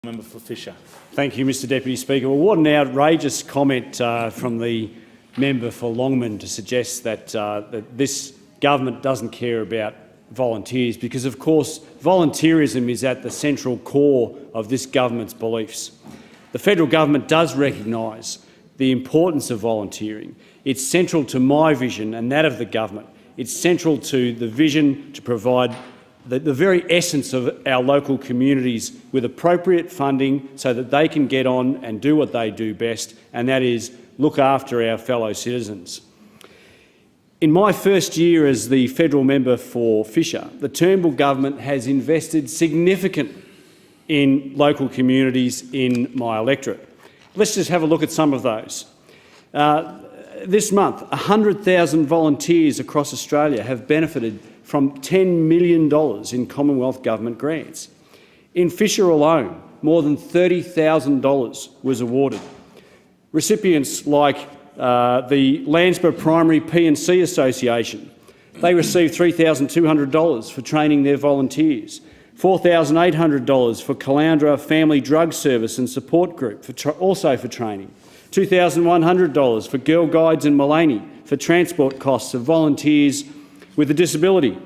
Member for Fisher. Thank you, Mr Deputy Speaker. Well, what an outrageous comment from the member for Longman to suggest that, that this government doesn't care about volunteers, because of course volunteerism is at the central core of this government's beliefs. The federal government does recognise the importance of volunteering. It's central to my vision and that of the government. It's central to the vision to provide the very essence of our local communities with appropriate funding so that they can get on and do what they do best, and that is look after our fellow citizens. In my first year as the federal member for Fisher, the Turnbull government has invested significantly in local communities in my electorate. Let's just have a look at some of those. This month, 100,000 volunteers across Australia have benefited from $10 million in Commonwealth Government grants. In Fisher alone, more than $30,000 was awarded. Recipients like the Landsborough Primary P&C Association, they received $3,200 for training their volunteers, $4,800 for Caloundra Family Drug Service and Support Group, also for training, $2,100 for Girl Guides in Mullaney for transport costs of volunteers with a disability,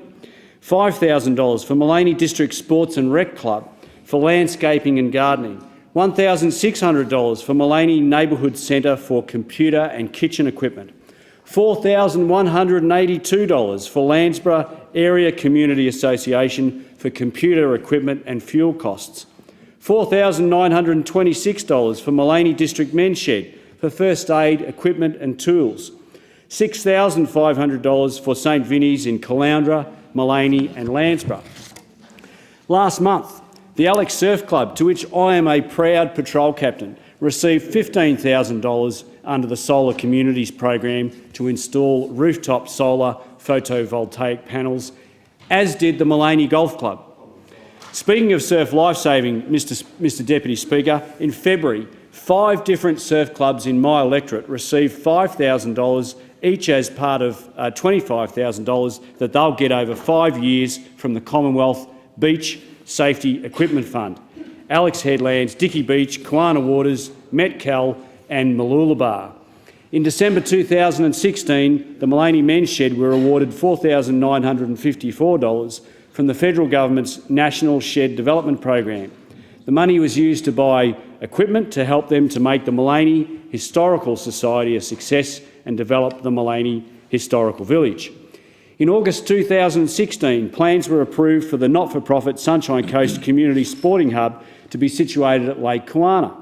$5,000 for Mullaney District Sports and Rec Club for landscaping and gardening, $1,600 for Mullaney Neighbourhood Centre for computer and kitchen equipment, $4,182 for Landsborough Area Community Association for computer equipment and fuel costs, $4,926 for Mullaney District Men's Shed for first aid equipment and tools, $6,500 for St Vinny's in Caloundra, Mullaney and Landsborough. Last month, the Alex Surf Club, to which I am a proud patrol captain, received $15,000 under the Solar Communities program to install rooftop solar photovoltaic panels, as did the Mullaney Golf Club. Speaking of surf lifesaving, Mr Deputy Speaker, in February, 5 different surf clubs in my electorate received $5,000 each as part of $25,000 that they'll get over 5 years from the Commonwealth Beach Safety Equipment Fund. Alex Headlands, Dicky Beach, Kawana Waters, Metcal and Mooloolaba. In December 2016, the Mullaney Men's Shed were awarded $4,954 from the federal government's National Shed Development Program. The money was used to buy equipment to help them to make the Mullaney Historical Society a success and develop the Mullaney Historical Village. In August 2016, plans were approved for the not-for-profit Sunshine Coast Community Sporting Hub to be situated at Lake Kawana.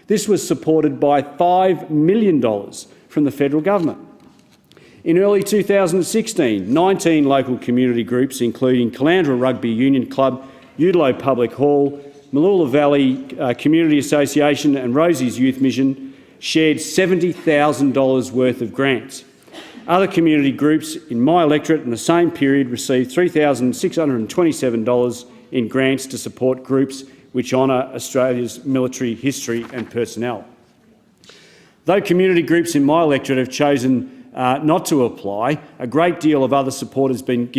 This was supported by $5 million from the federal government. In early 2016, 19 local community groups, including Caloundra Rugby Union Club, Udalo Public Hall, Mooloola Valley Community Association and Rosie's Youth Mission, shared $70,000 worth of grants. Other community groups in my electorate in the same period received $3,627 in grants to support groups which honour Australia's military history and personnel. Though community groups in my electorate have chosen not to apply, a great deal of other support has been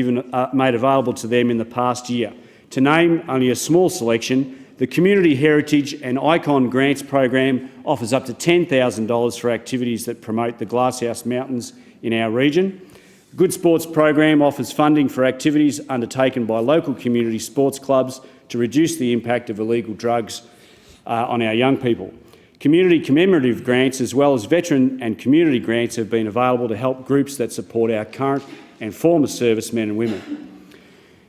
made available to them in the past year. To name only a small selection, the Community Heritage and Icon Grants program offers up to $10,000 for activities that promote the Glasshouse Mountains in our region. The Good Sports program offers funding for activities undertaken by local community sports clubs to reduce the impact of illegal drugs on our young people. Community commemorative grants as well as veteran and community grants have been available to help groups that support our current and former servicemen and women.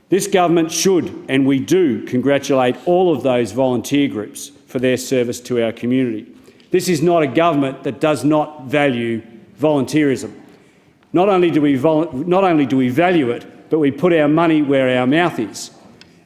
This government should, and we do, congratulate all of those volunteer groups for their service to our community. This is not a government that does not value volunteerism. Not only do we value it, but we put our money where our mouth is,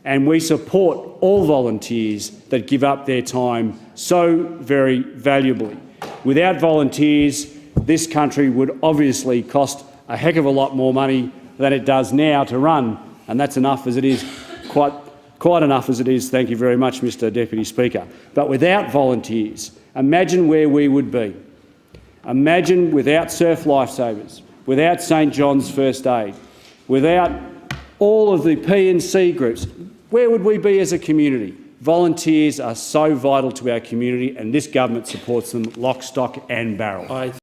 and we support all volunteers that give up their time so very valuably. Without volunteers, this country would obviously cost a heck of a lot more money than it does now to run, and that's enough as it is, quite enough as it is, thank you very much, Mr Deputy Speaker. But without volunteers, imagine where we would be. Imagine without surf lifesavers, without St John's First Aid, without all of the P&C groups, where would we be as a community? Volunteers are so vital to our community, and this government supports them lock, stock and barrel.